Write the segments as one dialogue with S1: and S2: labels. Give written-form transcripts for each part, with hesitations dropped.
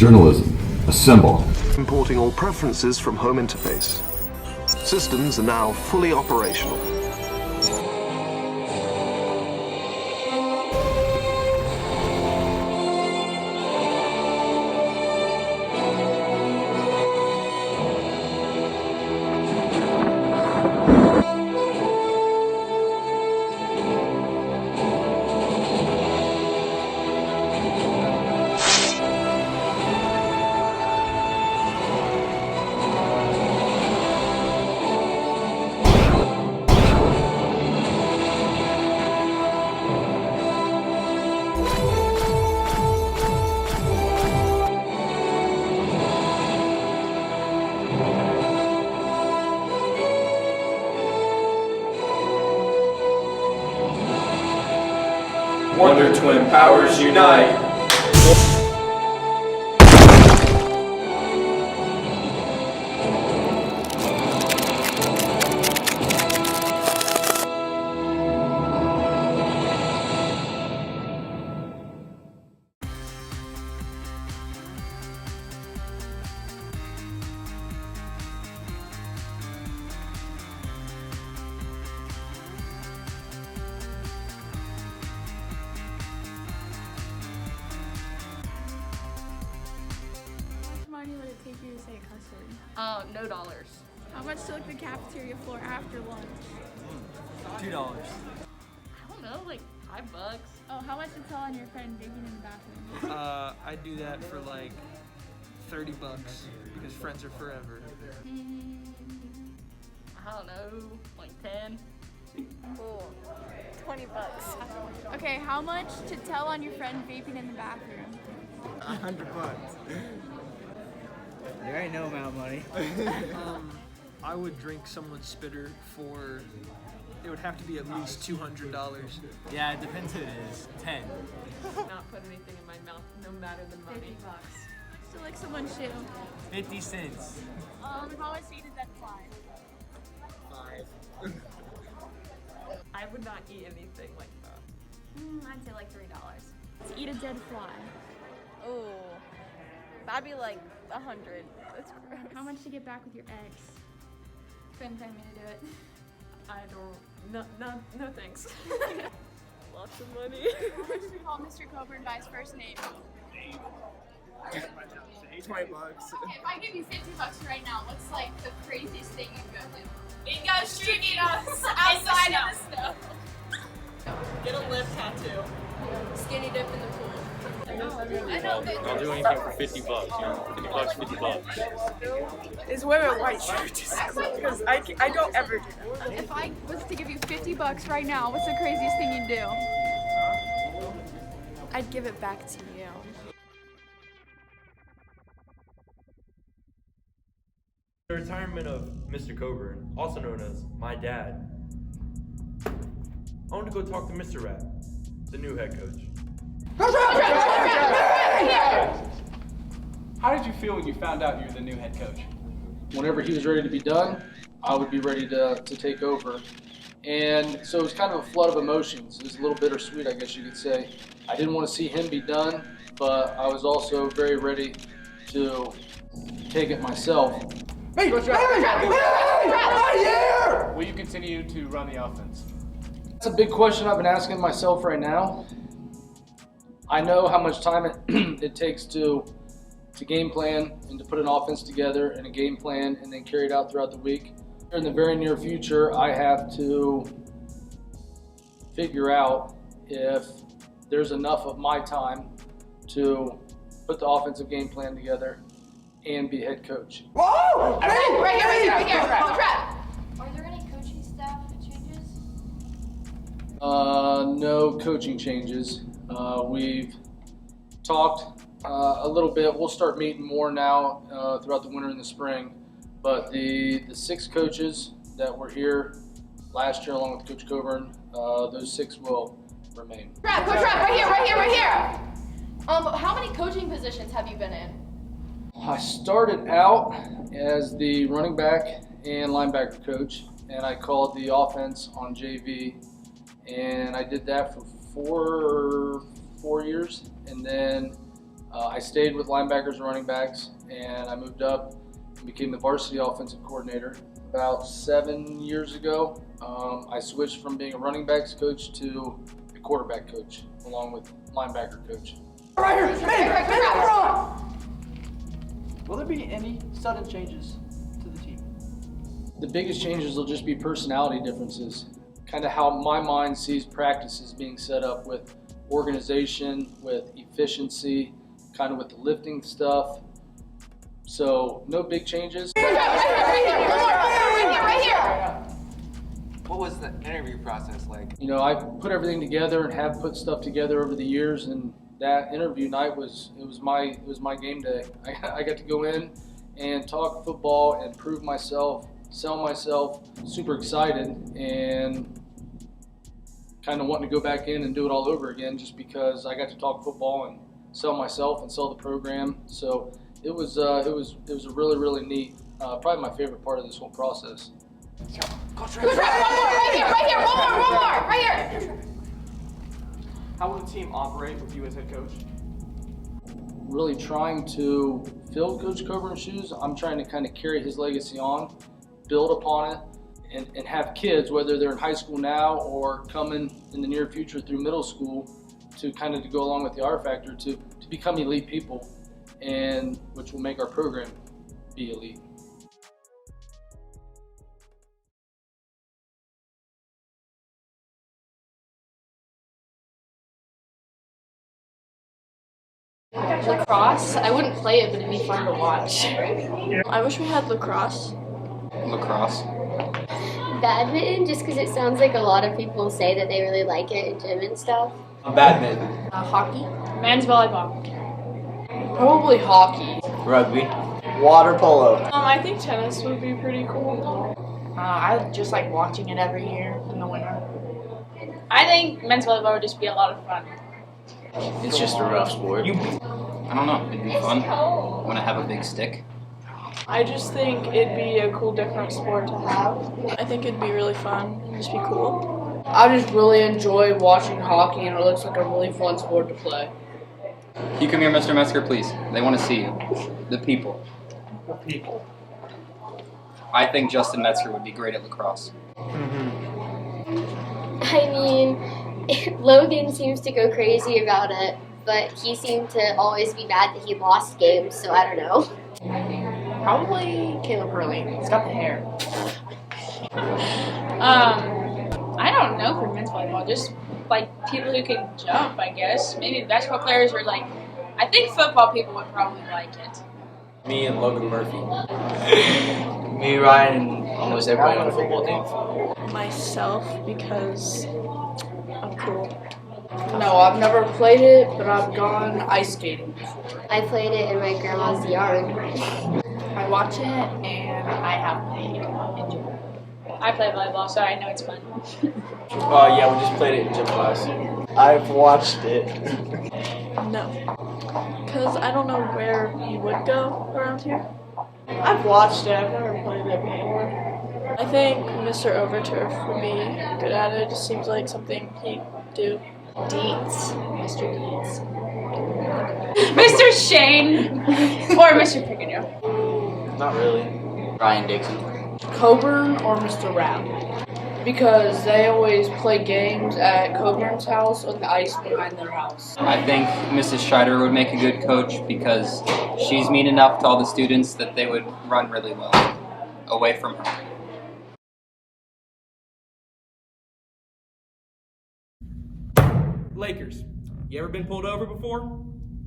S1: Journalism, assemble.
S2: Importing all preferences from home interface. Systems are now fully operational.
S3: Wonder Twin powers unite!
S4: How much money would it take you to say a cuss word?
S5: No dollars.
S4: How much to lick the cafeteria floor after lunch?
S5: I
S6: $2.
S5: don't know, like $5.
S4: Oh, how much to tell on your friend vaping in the bathroom?
S6: I'd do that for like $30 because friends are forever.
S5: I don't know, like 10.
S7: Ooh, $20.
S4: Okay, how much to tell on your friend vaping in the bathroom?
S8: $100. There ain't no amount of money.
S6: I would drink someone's spitter for, it would have to be at least $200.
S8: Yeah, it depends who it is. 10.
S5: Not put anything in my mouth, no matter the money.
S4: To lick someone's shoe.
S8: 50 cents.
S4: How much to eat a dead fly?
S8: 5.
S5: I would not eat anything like that.
S7: I'd say like $3.
S4: To eat a dead fly.
S7: Ooh, that'd be like 100. That's gross.
S4: How much to get back with your ex?
S7: Couldn't pay me to do it.
S5: I don't, no thanks. Lots of money.
S4: How much to call Mr. Coburn by his first name?
S8: $20.
S4: Okay, if I give you $50 right now, what's like the craziest thing you go do? We go shooting us outside of the snow.
S5: Get a lip tattoo.
S4: Skinny dip in the pool. I know, but
S9: I'll do anything for $50, you know, $50, $50.
S10: Is wear a white shirt because I don't ever do that.
S4: if I was to give you $50 right now, what's the craziest thing you'd do?
S7: I'd give it back to you.
S9: The retirement of Mr. Coburn, also known as my dad, I want to go talk to Mr. Rat, the new head coach.
S11: How did you feel when you found out you were the new head coach?
S12: Whenever he was ready to be done, I would be ready to take over. And so it was kind of a flood of emotions. It was a little bittersweet, I guess you could say. I didn't want to see him be done, but I was also very ready to take it myself.
S11: Hey! Will you continue to run the offense?
S12: That's a big question I've been asking myself right now. I know how much time it takes to game plan and to put an offense together and a game plan and then carry it out throughout the week. In the very near future, I have to figure out if there's enough of my time to put the offensive game plan together and be head coach.
S4: Whoa! Right here.
S7: Are there any coaching staff changes?
S12: No coaching changes. We've talked a little bit. We'll start meeting more now throughout the winter and the spring. But the 6 coaches that were here last year along with Coach Coburn, those 6 will remain.
S7: Coach Rapp, right here. How many coaching positions have you been in?
S12: I started out as the running back and linebacker coach, and I called the offense on JV, and I did that for four years, and then I stayed with linebackers and running backs, and I moved up and became the varsity offensive coordinator. About 7 years ago, I switched from being a running backs coach to a quarterback coach, along with linebacker coach.
S13: Will there be any sudden changes to the team?
S12: The biggest changes will just be personality differences, kind of how my mind sees practices being set up with organization, with efficiency, kind of with the lifting stuff. So no big changes.
S7: Right here.
S14: What was the interview process like?
S12: You know, I put everything together and have put stuff together over the years, and that interview night was my game day. I got to go in and talk football and prove myself, sell myself. Super excited and kind of wanting to go back in and do it all over again, just because I got to talk football and sell myself and sell the program. So it was a really neat, probably my favorite part of this whole process.
S7: Right here, one more, right here.
S11: How will the team operate with you as head coach?
S12: Really trying to fill Coach Coburn's shoes. I'm trying to kind of carry his legacy on, build upon it, and have kids, whether they're in high school now or coming in the near future through middle school, to kind of to go along with the R Factor to become elite people, and which will make our program be elite.
S7: Lacrosse? I wouldn't play it, but it'd be fun to watch.
S5: I wish we had lacrosse.
S14: Lacrosse.
S15: Badminton, just because it sounds like a lot of people say that they really like it in gym and stuff.
S3: Badminton.
S7: Hockey? Men's volleyball.
S10: Probably hockey.
S3: Rugby. Water polo.
S5: I think tennis would be pretty cool.
S10: I just like watching it every year in the winter.
S4: I think men's volleyball would just be a lot of fun.
S14: It's just a rough sport. I don't know. It'd be fun. Want to have a big stick?
S5: I just think it'd be a cool, different sport to have. I think it'd be really fun and just be cool.
S10: I just really enjoy watching hockey, and it looks like a really fun sport to play.
S14: Can you come here, Mr. Metzger, please? They want to see you. The people.
S6: The people.
S14: I think Justin Metzger would be great at lacrosse.
S15: I mean, Logan seems to go crazy about it, but he seemed to always be mad that he lost games, so I don't know.
S10: Probably Caleb Hurley. He's got the hair.
S4: I don't know for men's volleyball. Just like people who can jump, I guess. Maybe basketball players are like. I think football people would probably like it.
S3: Me and Logan Murphy. Me, Ryan, and almost everybody on the football team.
S5: Myself, because I'm cool.
S10: No, I've never played it, but I've gone ice skating before.
S15: I played it in my grandma's yard.
S10: I watch it, and I have played it.
S4: I play volleyball, so I know it's fun.
S3: Yeah, we just played it in gym class. I've watched it.
S5: No. Because I don't know where you would go around here.
S10: I've watched it. I've never played it before.
S5: I think Mr. Overturf would be good at it. It just seems like something he'd do.
S15: Dietz. Mr. Dietz.
S4: Mr. Shane or Mr. Picadillo.
S3: Not really. Ryan Dixon.
S10: Coburn or Mr. Rapp? Because they always play games at Coburn's house on the ice behind their house.
S14: I think Mrs. Schreider would make a good coach because she's mean enough to all the students that they would run really well away from her.
S9: Lakers, you ever been pulled over before?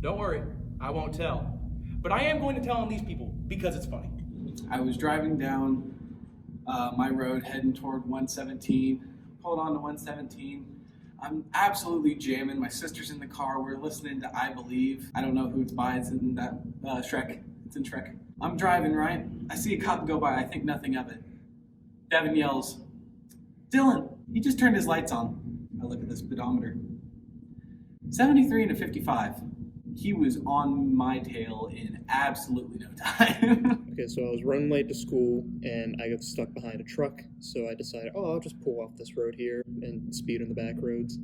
S9: Don't worry, I won't tell. But I am going to tell on these people because it's funny.
S16: I was driving down my road heading toward 117, pulled on to 117. I'm absolutely jamming. My sister's in the car. We're listening to I Believe. I don't know who it's by. It's in that Shrek. It's in Shrek. I'm driving, right? I see a cop go by. I think nothing of it. Devin yells, "Dylan, he just turned his lights on." I look at the speedometer. 73 and a 55. He was on my tail in absolutely no time.
S17: Okay, so I was running late to school and I got stuck behind a truck, so I decided, I'll just pull off this road here and speed on the back roads.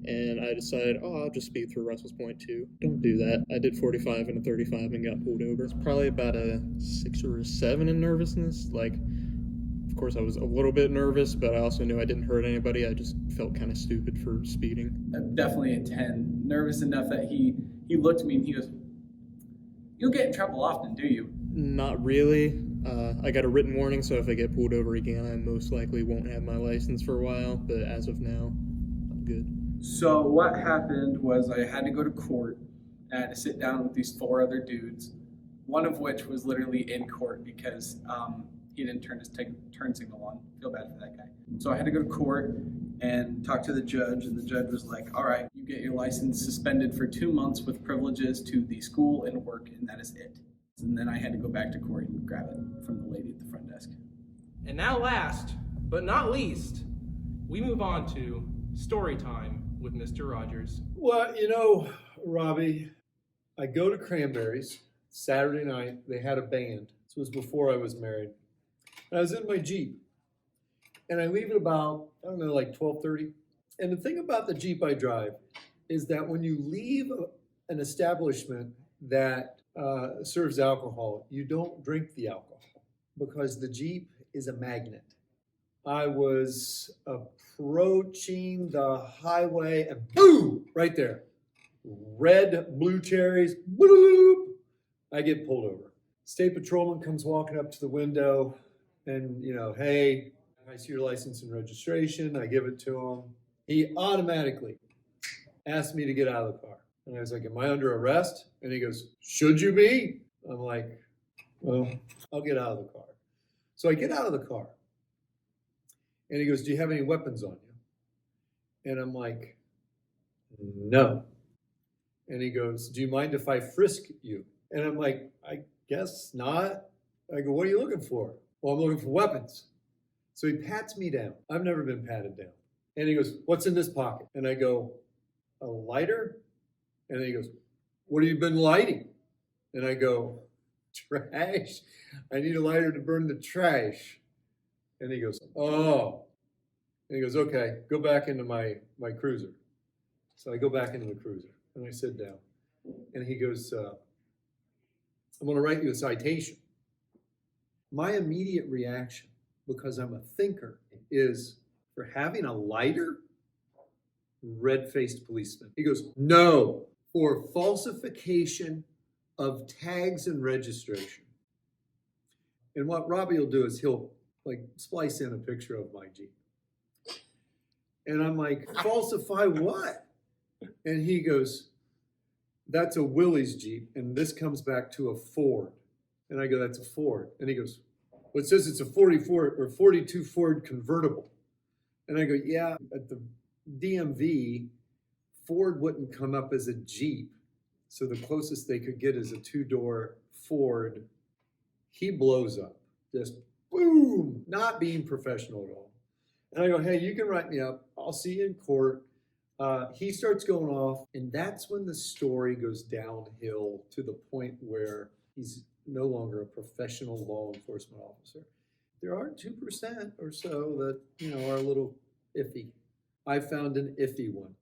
S17: and I decided, oh, I'll just speed through Russell's Point too. Don't do that. I did 45 and a 35 and got pulled over. It's probably about a 6 or a 7 in nervousness. Like, of course, I was a little bit nervous, but I also knew I didn't hurt anybody. I just felt kind of stupid for speeding.
S16: Definitely a 10. Nervous enough that he looked at me and he goes, "You don't get in trouble often, do you?"
S17: Not really. I got a written warning, so if I get pulled over again, I most likely won't have my license for a while, but as of now, I'm good.
S16: So what happened was I had to go to court. I had to sit down with these 4 other dudes, one of which was literally in court because he didn't turn his turn signal on. Feel bad for that guy. So I had to go to court and talk to the judge, and the judge was like, "All right, you get your license suspended for 2 months with privileges to the school and work, and that is it." And then I had to go back to court and grab it from the lady at the front desk.
S9: And now last, but not least, we move on to story time with Mr. Rogers.
S18: Well, you know, Robbie, I go to Cranberries Saturday night. They had a band. This was before I was married. And I was in my Jeep. And I leave at about, I don't know, like 12:30. And the thing about the Jeep I drive is that when you leave an establishment that serves alcohol, you don't drink the alcohol because the Jeep is a magnet. I was approaching the highway and boom, right there. Red blue cherries, boop, I get pulled over. State patrolman comes walking up to the window and, you know, "Hey, I see your license and registration." I give it to him. He automatically asked me to get out of the car. And I was like, "Am I under arrest?" And he goes, "Should you be?" I'm like, "Well, I'll get out of the car." So I get out of the car. And he goes, "Do you have any weapons on you?" And I'm like, "No." And he goes, "Do you mind if I frisk you?" And I'm like, "I guess not." I go, "What are you looking for?" "Well, I'm looking for weapons." So he pats me down. I've never been patted down. And he goes, "What's in this pocket?" And I go, "A lighter?" And then he goes, "What have you been lighting?" And I go, "Trash. I need a lighter to burn the trash." And he goes, "Oh." And he goes, "Okay, go back into my cruiser." So I go back into the cruiser and I sit down. And he goes, "I'm going to write you a citation." My immediate reaction, because I'm a thinker, is, "For having a lighter?" Red-faced policeman. He goes, "No, for falsification of tags and registration." And what Robbie will do is he'll like splice in a picture of my Jeep. And I'm like, "Falsify what?" And he goes, "That's a Willys Jeep, and this comes back to a Ford." And I go, "That's a Ford." And he goes, "Well, it says it's a 44 or 42 Ford convertible." And I go, "Yeah, at the DMV, Ford wouldn't come up as a Jeep. So the closest they could get is a 2-door Ford." He blows up, just boom, not being professional at all. And I go, "Hey, you can write me up. I'll see you in court." He starts going off, and that's when the story goes downhill to the point where he's no longer a professional law enforcement officer. There are 2% or so that, you know, are a little iffy. I found an iffy one.